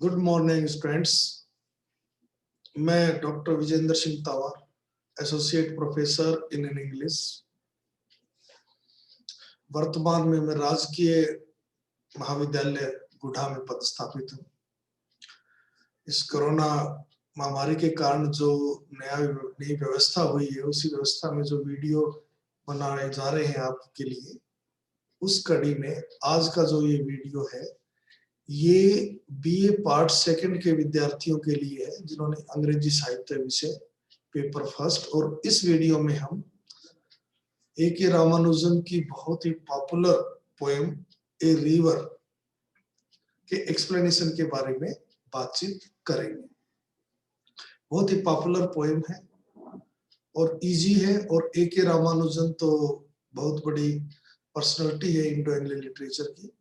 Good morning students. मैं doctor Vijendra Singh Tanwar, associate professor in English. वर्तमान में मैं राजकीय महाविद्यालय गुढ़ा में पदस्थापित हूँ। इस कोरोना महामारी के कारण जो नई व्यवस्था हुई है, उसी व्यवस्था में जो वीडियो बनाए जा रहे हैं आपके लिए, उस कड़ी में आज का जो ये वीडियो है, ये बीए पार्ट सेकंड के विद्यार्थियों के लिए है जिन्होंने अंग्रेजी साहित्य विषय पेपर फर्स्ट। और इस वीडियो में हम ए.के. रामानुजन की बहुत ही पॉपुलर पोएम ए रिवर के एक्सप्लेनेशन के बारे में बातचीत करेंगे। बहुत ही पॉपुलर पोएम है और इजी है, और ए.के. रामानुजन तो बहुत बड़ी पर्सनालिटी है इंडो इंग्लिश लिटरेचर की,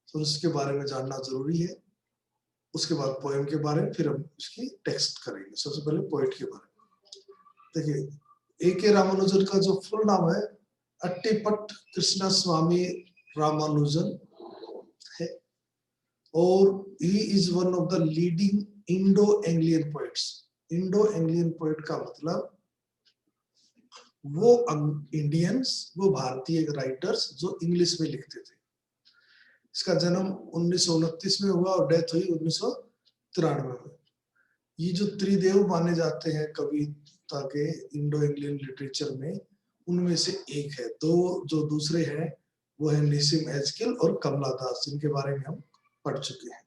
तो उसके बारे में जानना जरूरी है। उसके बाद पोएम के बारे में, फिर हम इसकी टेक्स्ट करेंगे। सबसे पहले पोएट के बारे में देखिए। ए.के. रामानुजन का जो फुल नाम है अट्टीपट्ट कृष्णा स्वामी रामानुजन है, और he is one of the leading Indo Anglian poets. Indo Anglian poet का मतलब वो इंडियंस, वो भारतीय राइटर्स जो इंग्लिश में लिखते थे। इसका जन्म 1929 में हुआ और डेथ हुई 1993 में। ये जो त्रिदेव माने जाते हैं कविता के इंडो इंग्लियन लिटरेचर में, उनमें से एक है। दो जो दूसरे हैं वो है निसिम एजकिल और कमला दास, जिनके बारे में हम पढ़ चुके हैं।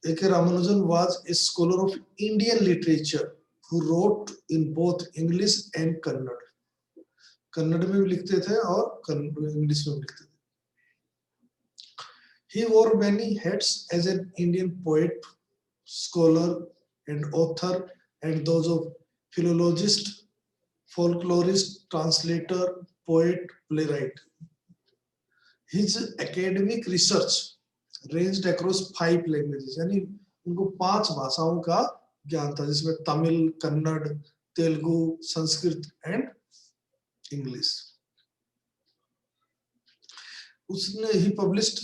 A K. Ramanujan was a scholar of Indian literature who wrote in both English and Kannada. Kannada में भी लिखते थे और इंग्लिश में भी लिखते थे। He wore many hats as an Indian poet, scholar and author, and those of philologist, folklorist, translator, poet, playwright. His academic research ranged across 5 languages, यानी उनको 5 भाषाओं का ज्ञान था, जिसमें तमिल, कन्नड़, तेलुगु, संस्कृत एंड इंग्लिश। उसने ही published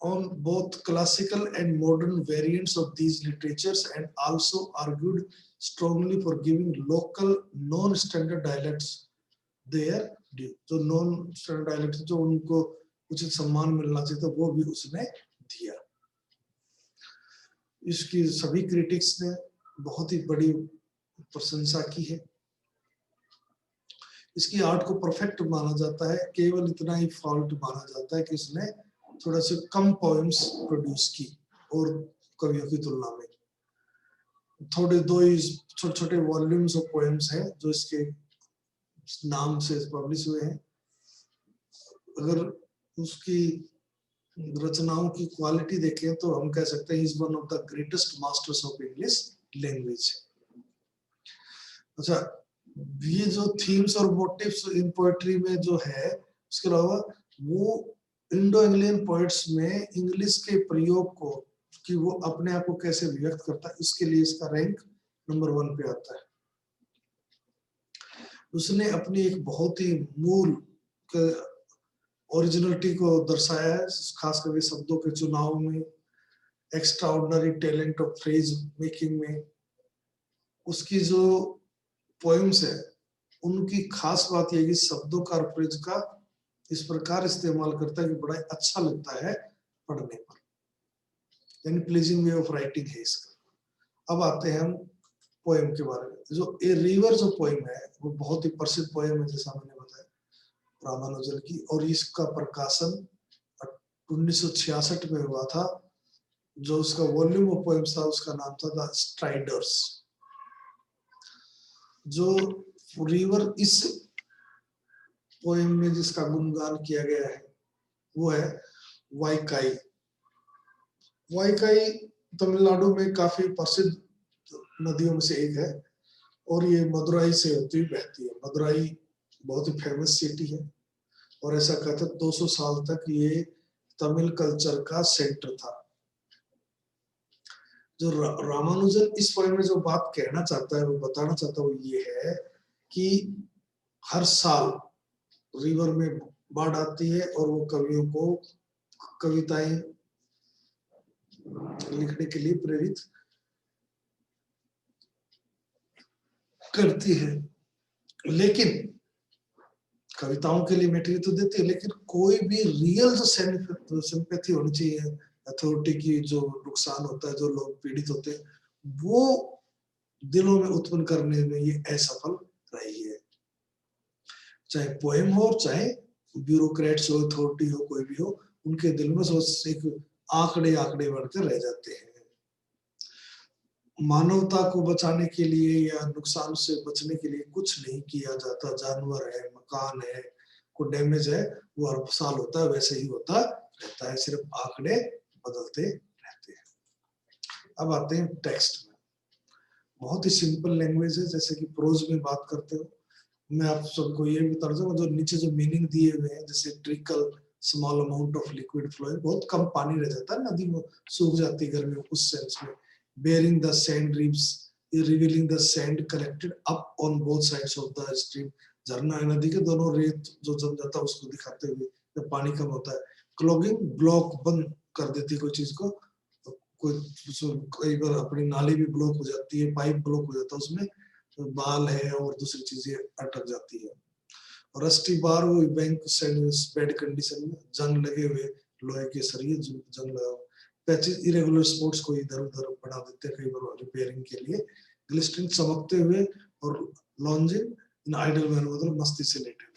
on both classical and modern variants of these literatures, and also argued strongly for giving local non-standard dialects their due। जो non-standard dialects जो उनको उचित सम्मान मिलना चाहिए था, वो भी उसने दिया। इसकी सभी क्रिटिक्स ने बहुत ही बड़ी प्रशंसा की है। इसकी आर्ट को परफेक्ट माना जाता है, केवल इतना ही फॉल्ट माना जाता है कि इसने थोड़ा से कम पोएम्स प्रोड्यूस की और कवियों की तुलना में। थोड़े दो ही छोटे छोटे वॉल्यूम्स ऑफ पोएम्स हैं जो इसके नाम से पब्लिश हुए हैं। अगर उसकी रचनाओं की क्वालिटी देखें तो हम कह सकते हैं is one of the greatest masters of English language. अच्छा, ये जो थीम्स और मोटिव्स इन पोएट्री में जो है, उसके अलावा वो इंडो इंग्लियन पोएट्स में इंग्लिश के प्रयोग को, कि वो अपने आप को कैसे व्यक्त करता है, इसके लिए इसका रैंक नंबर 1 पे आता है। उसने अपनी एक बहुत ही मूल ओरिजिनलिटी को दर्शाया है, खास करके शब्दों के चुनाव में, extraordinary talent of phrase making में। उसकी जो पोएम्स है उनकी खास बात यह है कि शब्दों का और फ्रेज का इस प्रकार इस्तेमाल करता है कि बड़ा अच्छा लगता है पढ़ने पर, यानी प्लीजिंग वे ऑफ राइटिंग है इसका। अब आते हैं हम पोएम के बारे में। जो ए रिवर जो पोएम है वो बहुत ही प्रसिद्ध पोएम है, जैसा मैंने बताया, रामानुजन की, और इसका प्रकाशन 1966 में हुआ था। जो उसका वॉल्यूम ऑफ पोएम्स था उसका नाम था द स्ट्राइडर्स। जो रिवर इस पोएम में जिसका गुणगान किया गया है वो है वाइकाई। वाइकाई तमिलनाडु में काफी प्रसिद्ध नदियों में से एक है, और ये मदुराई से होती हुई बहती है। मदुराई बहुत ही फेमस सिटी है, और ऐसा कहते 200 साल तक ये तमिल कल्चर का सेंटर था। जो रामानुजन इस पोएम में जो बात कहना चाहता है, वो बताना चाहता है, वो ये है कि हर साल रिवर में बाढ़ आती है और वो कवियों को कविताएं लिखने के लिए प्रेरित करती है। लेकिन कविताओं के लिए मेटेरियल तो देती है, लेकिन कोई भी रियल जो सिंपैथी होनी चाहिए अथॉरिटी की, जो नुकसान होता है, जो लोग पीड़ित होते हैं, वो दिलों में उत्पन्न करने में ये असफल रही है। चाहे पोएम हो, चाहे ब्यूरोक्रेट्स हो, अथॉरिटी हो, कोई भी हो, उनके दिल में सोच एक आंकड़े आंकड़े बनकर रह जाते हैं। मानवता को बचाने के लिए या नुकसान से बचने के लिए कुछ नहीं किया जाता। जानवर है, मकान है, को डैमेज है, वो हर साल होता है, वैसे ही होता रहता है, सिर्फ आंकड़े बदलते रहते हैं। अब आते हैं टेक्स्ट में। बहुत ही सिंपल लैंग्वेज है, जैसे कि प्रोज में बात करते हो। मैं आप सबको ये बता रहा हूँ, जो नीचे जो मीनिंग दिए हुए हैं, जैसे trickle, small amount of liquid flowing, बहुत कम पानी रह जाता है, नदी में सूख जाती है गर्मी में, उस सेंस में। Bearing the sand रिव्स, revealing the sand collected up on both sides of the stream. झरना है, नदी के दोनों रेत जो जम जाता है उसको दिखाते हुए, जब पानी कम होता है। क्लॉगिंग, ब्लॉक बंद कर देती है कोई चीज को, कोई कई बार अपनी नाली भी ब्लॉक हो जाती है, पाइप ब्लॉक हो जाता है, उसमें तो बाल है और दूसरी चीजें अटक जाती है। रस्टी बार, वो बैंक बैड कंडीशन में, जंग लगे हुए लोहे के सरिये, जंग लगा। पैचेस, इरेगुलर स्पॉट्स को इधर उधर बढ़ा देते हैं कई बार रिपेयरिंग के लिए। ग्लिस्टरिंग, चमकते हुए, और लॉन्जिंग इन आइडल मैनर, मतलब मस्ती से लेटे हुए।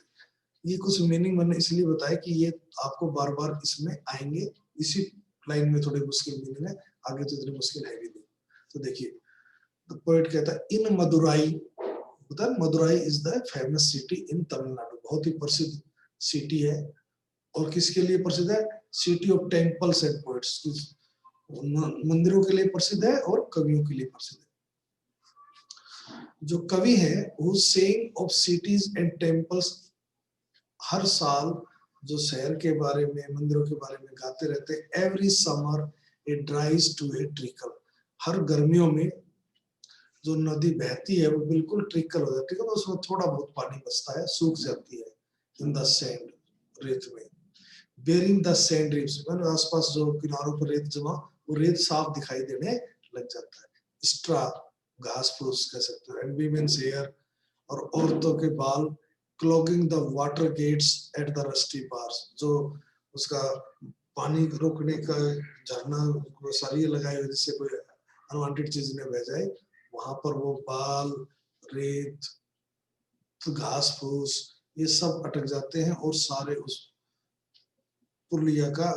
ये कुछ मीनिंग मैंने इसलिए बताया कि ये आपको बार बार इसमें आएंगे। इसी लाइन में थोड़ी मुश्किल मीनिंग है, आगे तो इतनी मुश्किल है भी नहीं। तो देखिए, द पोएट कहता है, in Madurai, Madurai is the famous city in Tamil Nadu, बहुत ही प्रसिद्ध सिटी है। और किसके लिए प्रसिद्ध है? City of temples and poets, मंदिरों के लिए प्रसिद्ध है और कवियों के लिए प्रसिद्ध है। जो कवि है, who sing of cities and temples, हर साल जो शहर के बारे में, मंदिरों के बारे में गाते रहते हैं। Every summer it dries to a trickle, हर गर्मियों में जो नदी बहती है वो बिल्कुल ट्रिकल हो जाती है, तो उसमें थोड़ा बहुत पानी बचता है, सूख जाती है। इन द सैंड, रेत में। बेरिंग द सैंड रिव्स, आसपास जो किनारों पर रेत जमा, वो रेत साफ दिखाई देने लग जाता है। स्ट्रा, घास फूस कह सकते हो। एंड वीमेन्स हेयर, और औरतों के बाल। Clogging the water gates at the rusty bars, जो उसका पानी रोकने का झरना सरिये लगाए हुए, जिससे कोई अनवांटेड चीज न बह जाए, वहां पर वो बाल, रेत, तो घास फूस, ये सब अटक जाते हैं, और सारे उस पुलिया का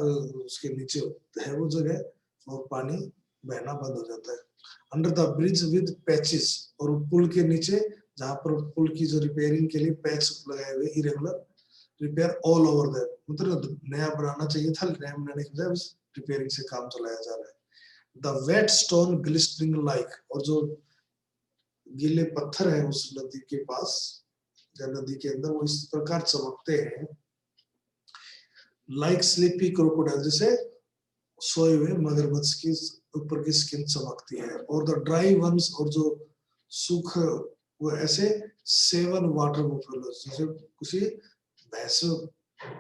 उसके नीचे है वो जगह, और पानी बहना बंद हो जाता है। Under the bridge with patches, और पुल के नीचे, जहां पर पुल की जो रिपेयरिंग के लिए पैच लगाए हुए, irregular repair all over that, मतलब नया बनाना चाहिए था, नया बनाने के बजाय रिपेयरिंग से काम चलाया जा रहा है। The wet stone glistering like, और जो गीले पत्थर है उस नदी के पास या नदी के अंदर, वो इस प्रकार चमकते हैं। लाइक स्लीपी क्रोकोडाइल, जैसे सोए हुए मगरमच्छ की ऊपर की स्किन चमकती है। और द ड्राई वंस, और जो सूख, वो ऐसे सेवन वाटर बुफेलो, जैसे किसी भैंस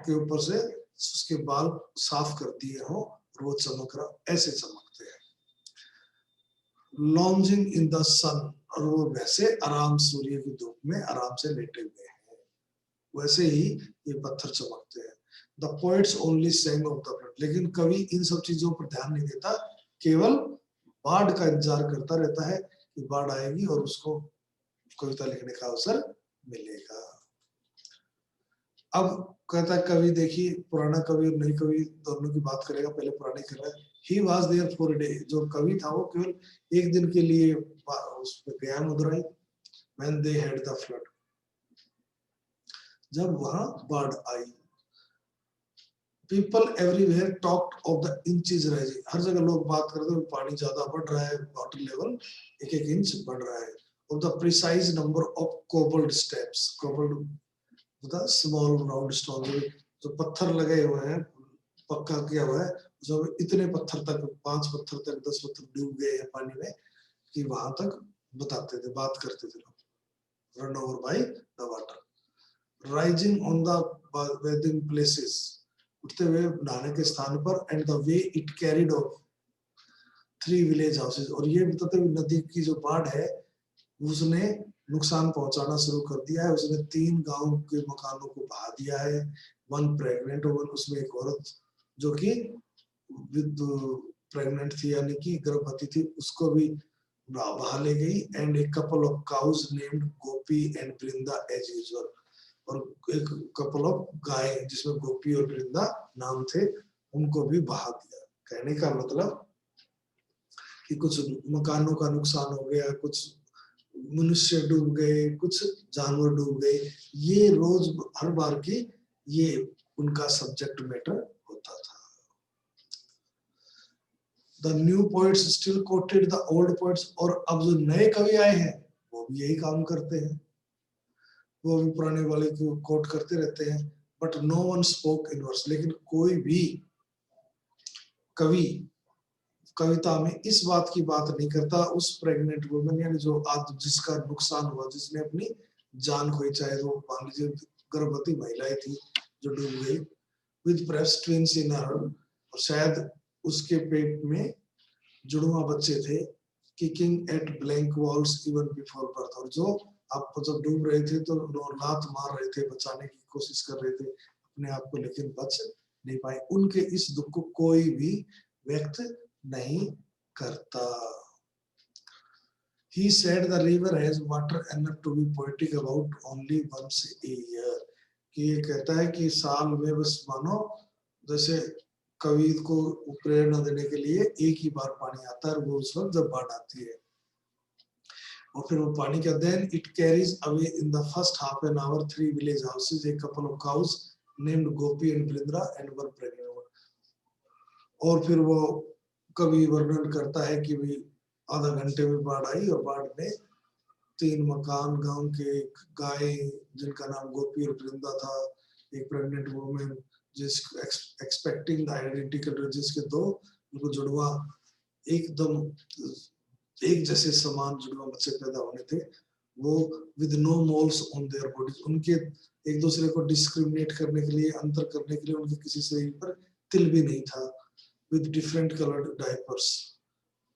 के ऊपर से उसके बाल साफ कर दिए हो, और वो चमक रहा, ऐसे चमकते हैं। लॉन्जिंग इन द सन, और वो वैसे आराम, सूर्य की धूप में आराम से लेटे हुए हैं, वैसे ही ये पत्थर चमकते हैं। The poets only sang of the flood, लेकिन कवि इन सब चीजों पर ध्यान नहीं देता, केवल बाढ़ का इंतजार करता रहता है कि बाढ़ आएगी और उसको कविता लिखने का अवसर मिलेगा। अब कहता है कवि, देखिए पुराना कवि और नई कवि दोनों की बात करेगा, पहले पुराने कर रहा है। He was there for a day, जो कवि था वो केवल एक दिन के लिए उसमें गया Madurai. When they had the flood, जब वहां बाढ़ आई। People everywhere talked of the inches rising, हर जगह लोग बात करते हैं पानी ज्यादा बढ़ रहा है, वाटर लेवल एक एक इंच बढ़ रहा है। Of the precise number of cobbled steps, cobbled the small round stones, जो पत्थर लगे हुए हैं, पक्का किया हुआ है, जो इतने पत्थर तक, 5 पत्थर तक, 10 पत्थर डूब गए हैं पानी में, कि वहां तक बताते थे, बात करते थे लोग। Run over by the water, rising on the weeding places, उठते हुए नहाने के स्थान पर। And the way it carried of, 3 village houses, और ये बताते हुए नदी की जो बाढ़ है उसने नुकसान पहुंचाना शुरू कर दिया है। उसने 3 गांव के मकानों को बहा दिया है। 1 प्रेग्नेंट वुमन, उसमें एक औरत जो कि विद प्रेग्नेंट थी यानी कि गर्भवती थी, उसको भी बहा ले गई। And a couple of cows named Gopi and Vrinda as usual, और एक कपल ऑफ गाय जिसमें गोपी और वृंदा नाम थे, उनको भी बहा दिया। कहने का मतलब कि कुछ मकानों का नुकसान हो गया, कुछ मनुष्य डूब गए, कुछ जानवर डूब गए। ये रोज हर बार की ये उनका सब्जेक्ट मैटर होता था। The new poets still coated the old poets, और अब जो नए कवि आए हैं वो भी यही काम करते हैं, वो भी पुराने वाले को कोट करते रहते हैं। But no one spoke in verse, लेकिन कोई भी कवि कविता में इस बात की बात नहीं करता उस प्रेग्नेंट वुमन, यानी जो आज जिसका नुकसान हुआ, जिसने अपनी जान खोई, चाहे वो मान लीजिए गर्भवती महिलाएं थी जो डूब गई, with perhaps twins in her, और शायद उसके पेट में जुड़वा बच्चे थे, kicking at blank walls even before birth, और जो आप जब डूब रहे थे तो लात मार रहे थे, बचाने की कोशिश कर रहे थे अपने आप को, लेकिन बच नहीं पाए। उनके इस दुख को कोई भी व्यक्त नहीं करता। He said the river has water enough to be poetic about only once a year, कि ये कहता है कि साल में बस मानो जैसे कवि को प्रेरणा देने के लिए एक ही बार पानी आता है, वो उस वक्त जब बाढ़ आती है। और फिर वो पानी का then it carries away in the first half an hour 3 village houses, a couple of cows named Gopi and Brindra and 1 pregnant, और फिर वो कवि वर्णन करता है कि भी आधा घंटे में बाढ़ आई, और बाढ़ में 3 मकान, गांव के गाय जिनका नाम गोपी और वृंदा था, एक प्रेग्नेंट वुमन जिस एक्सपेक्टिंग द आइडेंटिकल, जिसके 2 उनको जुड़वा एकदम एक जैसे समान जुड़वा बच्चे पैदा होने थे, वो with no moles on their bodies, उनके एक दूसरे को डिस्क्रिमिनेट करने के लिए, अंतर करने के लिए उनके किसी शरीर पर तिल भी नहीं था, with different coloured diapers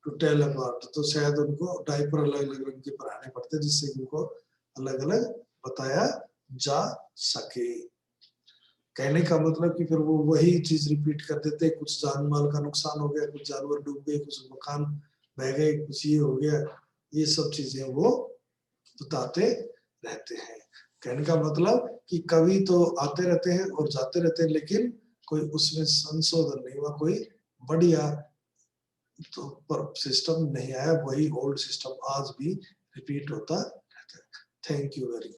to tell apart, तो शायद उनको डायपर अलग अलग रंग के पहनाने पड़ते जिससे उनको अलग अलग बताया जा सके। कहने का मतलब कि फिर वो वही चीज रिपीट कर देते, कुछ जान माल का नुकसान हो गया, कुछ जानवर डूब गए, कुछ मकान बह गए, कुछ ये हो गया, ये सब चीजें वो बताते रहते हैं। कहने का मतलब कि कवि तो आते रहते हैं और जाते रहते हैं, लेकिन कोई उसमें संशोधन नहीं हुआ, कोई बढ़िया तो पर सिस्टम नहीं आया, वही ओल्ड सिस्टम आज भी रिपीट होता रहता है। Thank you very much.